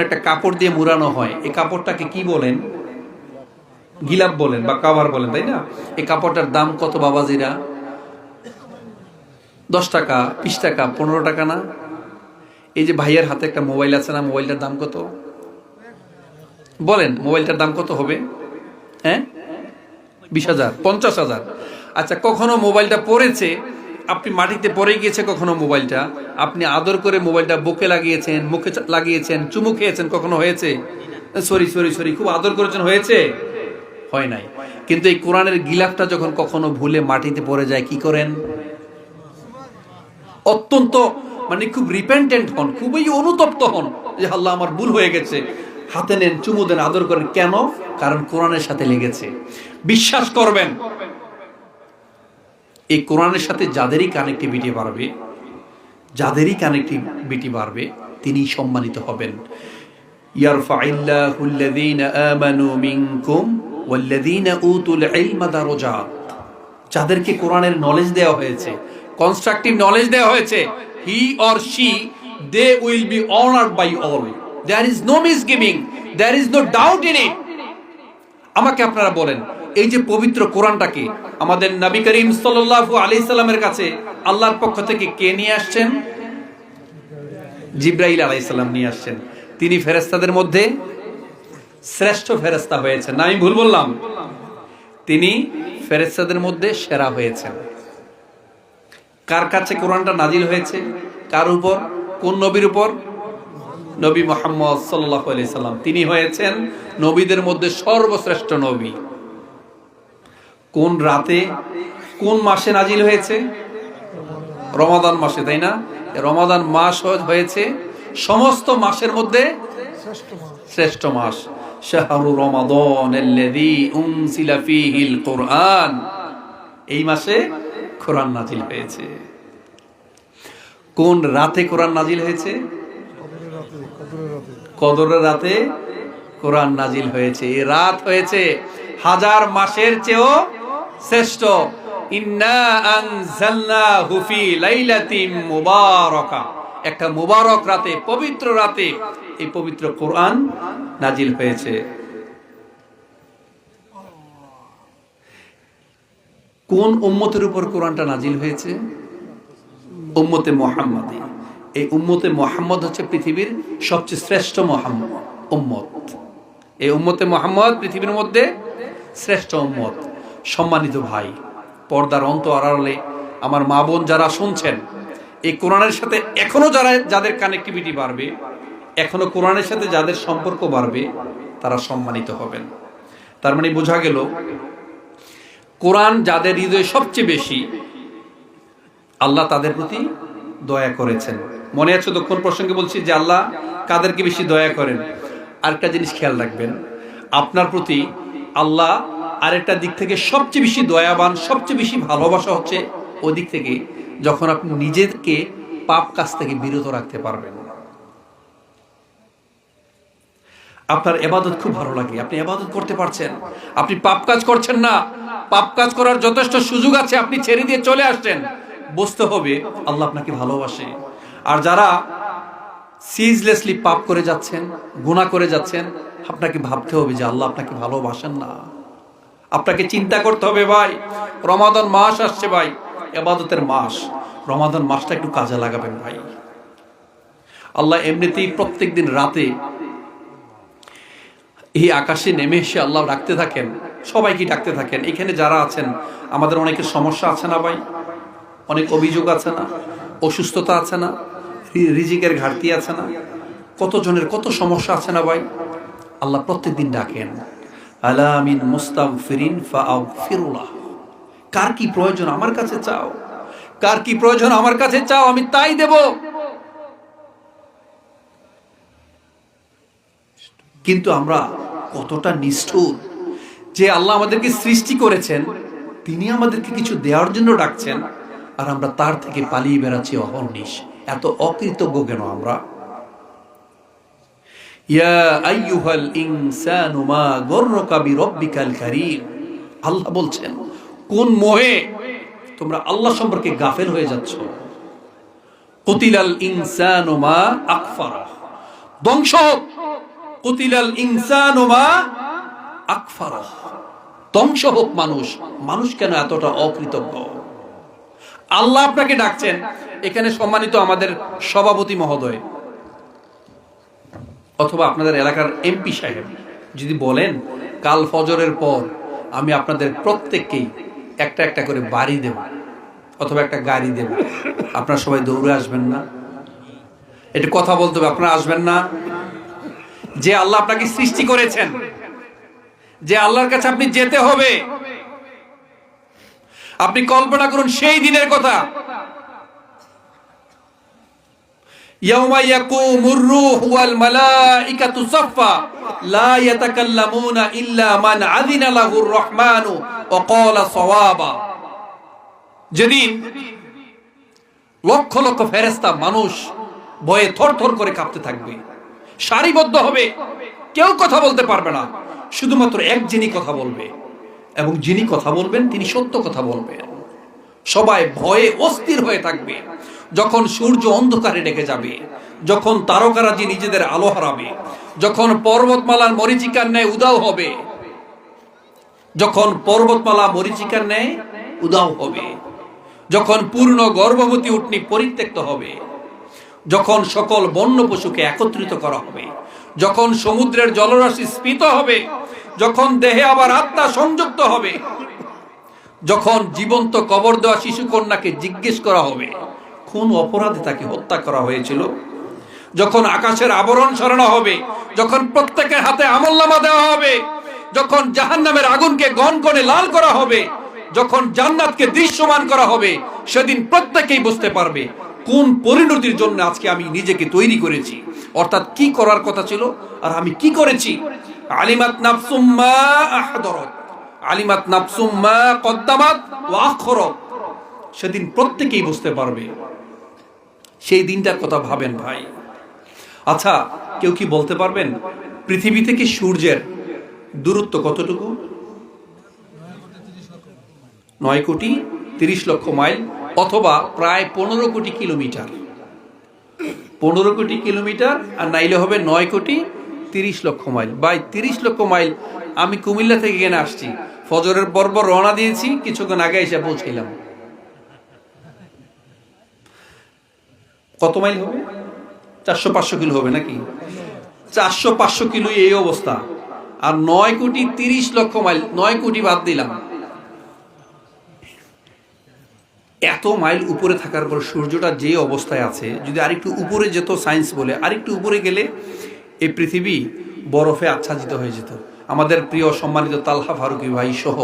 একটা কাপড় দিয়ে মুড়ানো হয়, এই কাপড়টাকে কি বলেন? গিলাপ বলেন বা কাভার বলেন, তাই না? এই কাপড়টার দাম কত বাবাজিরা? 10 টাকা, 20 টাকা, 15 টাকা না? এই যে ভাইয়ের হাতে একটা মোবাইল আছে না, মোবাইলটার দাম কত বলেন? মোবাইলটার দাম কত হবে? হ্যাঁ, 20,000, 50,000। আচ্ছা, কখনো মোবাইলটা পড়েছে, আপনি মাটিতে পড়ে গিয়েছে কখনো মোবাইলটা, আপনি আদর করে মোবাইলটা বুকে লাগিয়েছেন, মুখে লাগিয়েছেন, চুমু খেয়েছেন, কখনো হয়েছে? সরি সরি সরি, খুব আদর করেছেন, হয়েছে? হয় নাই। কিন্তু এই কোরআনের গিলাফটা যখন কখনো ভুলে মাটিতে পড়ে যায়, কি করেন? অত্যন্ত খুব রিপেন্টেন্ট হন, খুবই অনুতপ্ত হন যে আল্লাহ আমার ভুল হয়ে গেছে, হাতে নেন, চুমু দেন, আদর করেন। কেন? কারণ কোরআনের সাথে লেগেছে। বিশ্বাস করবেন, এই কোরআনের সাথে যাদেরই কানেক্টিভিটি বাড়বে তিনি সম্মানিত হবেন। ইয়ারফাইল্লাহুল্লাযীনা আমানু মিনকুম ওয়াল্লাযীনা উতুল ইলমা দারাজাত। যাদেরকে কোরআনের নলেজ দেওয়া হয়েছে, কনস্ট্রাকটিভ নলেজ দেওয়া হয়েছে, he or she, they will be honoured by all. There is no misgiving, there is no doubt in it. আমাকে আপনারা বলেন, এই যে পবিত্র কোরআনটাকে আমাদের নবী করিম সাল্লাল্লাহু আলাইহি সাল্লামের কাছে আল্লাহর পক্ষ থেকে কে নিয়ে আসছেন? জিবরাইল আলাইহিস সালাম নিয়ে আসছেন। তিনি ফেরেশতাদের মধ্যে শ্রেষ্ঠ ফেরেশতা হয়েছেন, না আমি ভুল বললাম? তিনি ফেরেশতাদের মধ্যে সেরা হয়েছেন। কার কাছে কোরআনটা নাজিল হয়েছে? কার উপর? কোন নবীর উপর? নবী মুহাম্মদ সাল্লাল্লাহু আলাইহি সাল্লাম। তিনি হয়েছেন নবীদের মধ্যে সর্বশ্রেষ্ঠ নবী। কোন রাতে, কোন মাসে নাজিল হয়েছে? রমাদান মাসে, তাই না? রমাদান মাস হয়েছে সমস্ত মাসের মধ্যে শ্রেষ্ঠ মাস। শাহরু রমাদানাল্লাযী উনজিলা ফীহিল কুরআন। এই মাসে কোরআন নাজিল হয়েছে। কোন রাতে কোরআন নাজিল হয়েছে? কদরের রাতে কোরআন নাজিল হয়েছে। এই রাত হয়েছে 1000 মাসের চেয়েও শ্রেষ্ঠ। ইন্না আনজালনাহু ফি লাইলাতিন মুবারাকা। একটা মুবারক রাতে, পবিত্র রাতে এই পবিত্র কোরআন নাজিল হয়েছে। কোন উম্মতের উপর কোরআনটা নাজিল হয়েছে? উম্মতে মুহাম্মাদী। এই উম্মতে মুহাম্মদ হচ্ছে পৃথিবীর সবচেয়ে শ্রেষ্ঠ উম্মত। এই উম্মতে মুহাম্মদ পৃথিবীর মধ্যে শ্রেষ্ঠ উম্মত। সম্মানিত ভাই, পর্দার অন্তরালে আমার মা বোন যারা শুনছেন, এই কোরআনের সাথে এখনো যাদের কানেক্টিভিটি বাড়বে, এখনো কোরআনের সাথে যাদের সম্পর্ক বাড়বে, তারা সম্মানিত হবেন। তার মানে বোঝা গেল, কোরআন যাদের হৃদয়ে সবচেয়ে বেশি, আল্লাহ তাদের প্রতি দয়া করেছেন। মনে আছে তো কোন প্রসঙ্গে বলছি যে আল্লাহ কাদেরকে বেশি দয়া করেন? আরেকটা জিনিস খেয়াল রাখবেন, আপনার প্রতি আল্লাহ আরেকটা দিক থেকে সবচেয়ে বেশি দয়াবান, সবচেয়ে বেশি ভালোবাসা হচ্ছে ওই দিক থেকে যখন আপনি নিজেকে পাপ কাজ থেকে বিরত রাখতে পারবেন। আপনার ইবাদত খুব ভালো লাগে, আপনি ইবাদত করতে পারছেন, আপনি পাপ কাজ করছেন না, পাপ কাজ করার যথেষ্ট সুযোগ আছে, আপনি ছেড়ে দিয়ে চলে আসছেন, বুঝতে হবে আল্লাহ আপনাকে ভালোবাসে। আর যারা সিজলেসলি পাপ করে যাচ্ছেন, গুনাহ করে যাচ্ছেন, আপনাকে ভাবতে হবে যে আল্লাহ আপনাকে ভালোবাসেন না। আপনাকে চিন্তা করতে হবে, ভাই রমাদান মাস আসছে, ভাই ইবাদতের মাস, রমাদান মাসটা একটু কাজে লাগাবেন ভাই। আল্লাহ এমনিতেই প্রত্যেকদিন রাতে এই আকাশে নেমে এসে আল্লাহ ডাকতে থাকেন, সবাইকে ডাকতে থাকেন। এখানে যারা আছেন, আমাদের অনেকের সমস্যা আছে না ভাই? অনেক অভিযোগ আছে না? অসুস্থতা আছে না? রিজিকের ঘাটতি আছে না? কতজনের কত সমস্যা আছে না ভাই? আল্লাহ প্রত্যেকদিন ডাকেন, আলা মিন মুস্তাগফিরিন ফাগফিরুলাহ। কার কি প্রয়োজন আমার কাছে চাও, কার কি প্রয়োজন আমার কাছে চাও, আমি তাই দেব। কিন্তু আমরা কতটা নিষ্ঠুর যে আল্লাহ আমাদেরকে সৃষ্টি করেছেন, তিনি আমাদেরকে কিছু দেওয়ার জন্য ডাকছেন, আর আমরা তার থেকে পালিয়ে বেড়াচ্ছি অহর্নিশ। এত অকৃতজ্ঞ কেন আমরা? ইয়া আইয়ুহাল ইনসানু মা গররাকা বিরাব্বিকাল কারীম। আল্লাহ বলছেন, কোন মোহে তোমরা আল্লাহ সম্পর্কে গাফেল হয়ে যাচ্ছ। কুতিলাল ইনসানু মা আকফারা। ধ্বংস কুতিলাল ইনসানু মা আকফারাহ, ধ্বংস হোক মানুষ, মানুষ কেন এতটা অকৃতজ্ঞ। আল্লাহ আপনাকে ডাকছেন। এখানে সম্মানিত আমাদের সভাপতি মহোদয় অথবা আপনাদের এলাকার এমপি সাহেব যদি বলেন কাল ফজরের পর আমি আপনাদের প্রত্যেককেই একটা একটা করে বাড়ি দেব অথবা একটা গাড়ি দেব, আপনারা সবাই দৌড়ে আসবেন না? এটা কথা বলতে হবে, আপনারা আসবেন না? যে আল্লাহ আপনাকে সৃষ্টি করেছেন, যে আল্লাহর কাছে আপনি যেতে হবে, আপনি কল্পনা করুন সেই দিনের কথা। ইয়াউমা ইয়াকুমুর রূহু ওয়াল মালাইকাতু সাফফা লা ইয়াতাকাল্লামুনা ইল্লা মান আযিনা লাহুর রহমানু ওয়া ক্বালা সাওয়াবা। যেদিন লক্ষ লক্ষ ফেরেশতা মানুষ ভয়ে থরথর করে কাঁপতে থাকবে, সারিবদ্ধ হবে, কেউ কথা বলতে পারবে না, শুধুমাত্র এক যিনি কথা বলবে, এবং যিনি কথা বলবেন তিনি সত্য কথা বলবেন। সবাই ভয়ে অস্থির হয়ে থাকবে। যখন সূর্য অন্ধকারে ডেকে যাবে, যখন তারকারাজি নিজেদের আলো হারাবে, যখন পর্বতমালার মরীচিকার ন্যায় উদাও হবে, যখন পর্বতমালা মরীচিকার ন্যায় উদাও হবে, যখন পূর্ণ গর্ভবতী উটনী পরিত্যক্ত হবে, যখন সকল বন্য পশুকে একত্রিত করা হবে, যখন সমুদ্রের জলরাশি স্ফীত হবে, যখন দেহে আবার আত্মা সংযুক্ত হবে, যখন জীবন্ত কবর দেওয়া শিশু কন্যাকে জিজ্ঞেস করা হবে কোন অপরাধে তাকে হত্যা করা হয়েছিল, যখন আকাশের আবরণ সরানো হবে, যখন প্রত্যেকের হাতে আমলনামা দেওয়া হবে, যখন জাহান্নামের আগুনকে গনগনে লাল করা হবে, যখন জান্নাতকে দৃশ্যমান করা হবে, সেদিন প্রত্যেকেই বুঝতে পারবে কোন পরিণতির জন্য আজকে আমি নিজেকে তৈরি করেছি, অর্থাৎ কি করার কথা ছিল আর আমি কি করেছি। আলিমাত নাফসুম মা আহদারাত, আলিমাত নাফসুম মা কদ্দামাত ওয়া আখরাত। সেদিন প্রত্যেকেই বুঝতে পারবে। সেই দিনটার কথা ভাবেন ভাই। আচ্ছা, কেউ কি বলতে পারবেন পৃথিবী থেকে সূর্যের দূরত্ব কতটুকু? 9,30,00,000 মাইল, অথবা প্রায় 15 কোটি কিলোমিটার। 15 কোটি কিলোমিটার, আর নাইলে হবে 9,30,00,000 মাইল। বাই 30 লক্ষ মাইল আমি কুমিল্লা থেকে এখানে আসছি, ফজরের পরপর রওনা দিয়েছি, কিছুক্ষণ আগে এসে পৌঁছাইলাম। কত মাইল হবে? 400-500 কিলো হবে নাকি? 400-500 কিলো এই অবস্থা। আর 9,30,00,000 মাইল, 9 কোটি বাদ দিলাম। এত মাইল উপরে থাকার পর সূর্যটা যে অবস্থায় আছে, যদি আরেকটু উপরে যেত, সায়েন্স বলে আরেকটু উপরে গেলে এই পৃথিবী বরফে আচ্ছাদিত হয়ে যেত। আমাদের প্রিয় সম্মানিত তালহা ফারুকী ভাই সহ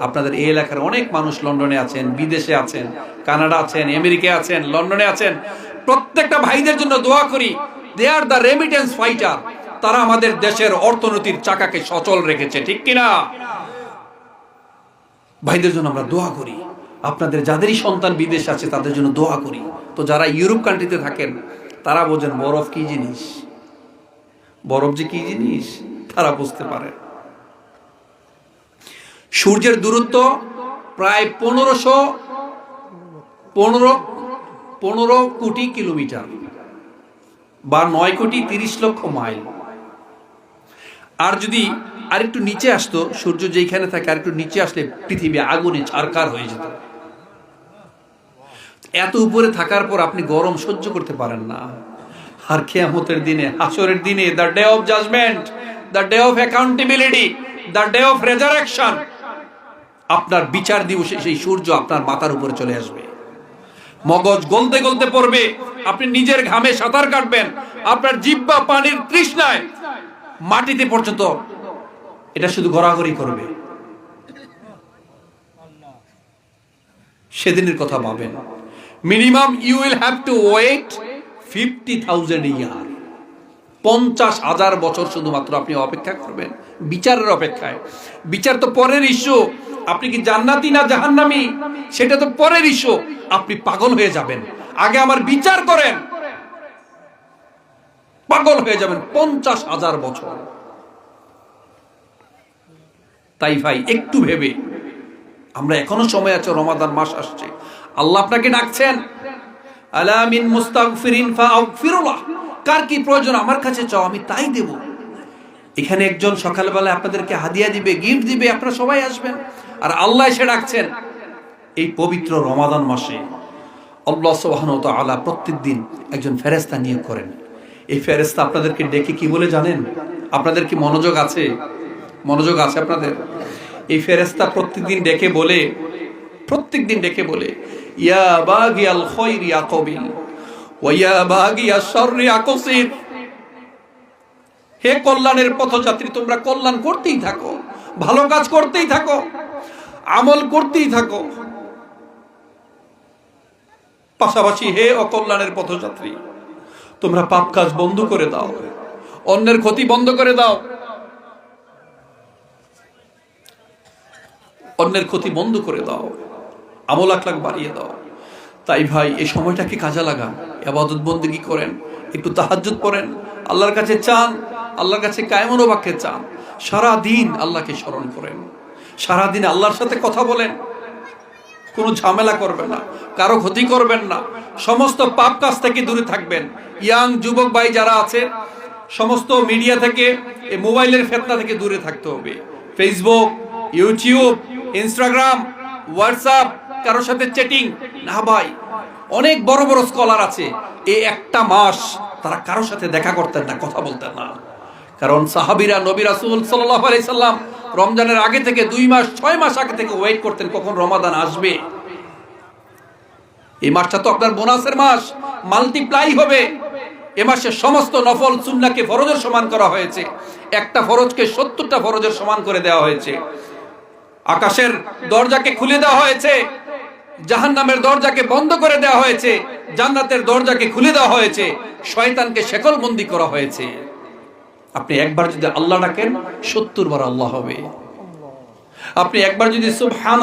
আপনাদের এই এলাকার অনেক মানুষ লন্ডনে আছেন, বিদেশে আছেন, কানাডা আছেন, আমেরিকায় আছেন, লন্ডনে আছেন। প্রত্যেকটা ভাইদের জন্য দোয়া করি। দে আর দ্য রেমিটেন্স ফাইটার। তারা আমাদের দেশের অর্থনীতির চাকাকে সচল রেখেছে, ঠিক কিনা? ভাইদের জন্য আমরা দোয়া করি। আপনাদের যাদেরই সন্তান বিদেশ আছে তাদের জন্য দোয়া করি। তো যারা ইউরোপ কান্ট্রিতে থাকেন তারা বোঝেন বরফ কি জিনিস, বরফ যে কি জিনিস তারা বুঝতে পারে। সূর্যের দূরত্ব প্রায় 15 কোটি কিলোমিটার বা 9,30,00,000 মাইল। আর যদি আরেকটু নিচে আসতো, সূর্য যেখানে থাকে আরেকটু নিচে আসলে পৃথিবী আগুনে ছারখার হয়ে যেত। এত উপরে থাকার পর আপনি গরম সহ্য করতে পারেন না। আর কিয়ামতের দিনে, হাসরের দিনে, the day of judgement, the day of accountability, the day of resurrection, আপনার বিচার দিবসে সেই সূর্য আপনার মাথার উপরে চলে আসবে। মগজ গলতে গলতে পড়বে, আপনি নিজের ঘামে সাঁতার কাটবেন, আপনার জিহ্বা পানির তৃষ্ণায় মাটিতে পর্যন্ত এটা শুধু গড়াগড়ি করবে। সেদিনের কথা ভাবেন। Minimum you will have to wait 50,000 year, 50,000 বছর শুধুমাত্র আপনি অপেক্ষা করবেন বিচারের অপেক্ষায়। বিচার তো পরের ইস্যু। আপনি কি জান্নাতি না জাহান্নামী সেটা তো পরের ইস্যু। আপনি পাগল হয়ে যাবেন, আগে আমার বিচার করেন। পাগল হয়ে যাবেন 50,000 বছর। তাই ভাই একটু ভেবে, আমরা এখনো সময় আছে, রমাদান মাস আসছে, আল্লাহ আপনাকে ডাকছেন। আলা মিন মুস্তাগফিরিন ফাআগফিরুল্লাহ, কার কি প্রয়োজন আমার কাছে চাও, আমি তাই দেব। এখানে একজন সকালবেলা আপনাদেরকে হাদিয়া দিবে, গিফট দিবে, আপনারা সবাই আসবেন। আর আল্লাহ এসে ডাকছেন এই পবিত্র রমাদান মাসে। আল্লাহ সুবহানাহু ওয়া তাআলা প্রত্যেকদিন একজন ফেরেশতা নিয়োগ করেন। এই ফেরেশতা আপনাদেরকে ডেকে কি বলে জানেন? আপনাদের কি মনোযোগ আছে? মনোযোগ আছে আপনাদের? এই ফেরেশতা প্রত্যেকদিন ডেকে বলে ইয়া বাগিয়াল খায়রি আকাবিল ওয়া ইয়া বাগিয়াশ শাররি আকসির। হে কল্যাণের পথযাত্রী, তোমরা কল্যাণ করতেই থাকো, ভালো কাজ করতেই থাকো, আমল করতেই থাকো। পাশাপাশি হে অকল্যাণের পথযাত্রী, তোমরা পাপ কাজ বন্ধ করে দাও, অন্যের ক্ষতি বন্ধ করে দাও, অন্যের ক্ষতি বন্ধ করে দাও, আমল আখলাক বাড়িয়ে দাও। তাই ভাই এই সময়টাকে কাজে লাগান, ইবাদত বন্দেগী করেন, একটু তাহাজ্জুদ পড়েন, আল্লাহর কাছে চান, আল্লাহর কাছে কায়েমুন বাক্যে চান, সারা দিন আল্লাহকে স্মরণ করেন, সারা দিন আল্লাহর সাথে কথা বলেন, কোনো ঝামেলা করবেন না, কারো ক্ষতি করবেন না, সমস্ত পাপ কাজ থেকে দূরে থাকবেন। ইয়াং যুবক ভাই যারা আছে, সমস্ত মিডিয়া থেকে, এই মোবাইলের ফেতনা থেকে দূরে থাকতে হবে। ফেসবুক, ইউটিউব, ইনস্টাগ্রাম, হোয়াটসঅ্যাপ, কারোর সাথে চ্যাটিং না ভাই। অনেক বড় বড় স্কলার আছে, এই একটা মাস তারা কারোর সাথে দেখা করতেন না, কথা বলতেন না। কারণ সাহাবীরা নবী রাসূল সাল্লাল্লাহু আলাইহি সাল্লাম রমজানের আগে থেকে 2 মাস 6 মাস আগে থেকে ওয়েট করতেন কখন রমাদান আসবে। এই মাসটা তো আপনার বোনাসের মাস, মাল্টিপ্লাই হবে। এ মাসে সমস্ত নফল সুন্নাহকে ফরজের সমান করা হয়েছে, একটা ফরজকে 70টা ফরজের সমান করে দেওয়া হয়েছে। আকাশের দরজাকে খুলে দেওয়া হয়েছে, জাহান্নামের দরজাকে বন্ধ করে দেওয়া হয়েছে, জান্নাতের দরজাকে খুলে দেওয়া হয়েছে, শয়তানকে শেকলবন্দি করা হয়েছে। আপনি একবার যদি আল্লাহ ডাকেন 70 বার আল্লাহ হবে। আপনি একবার যদি সুবহান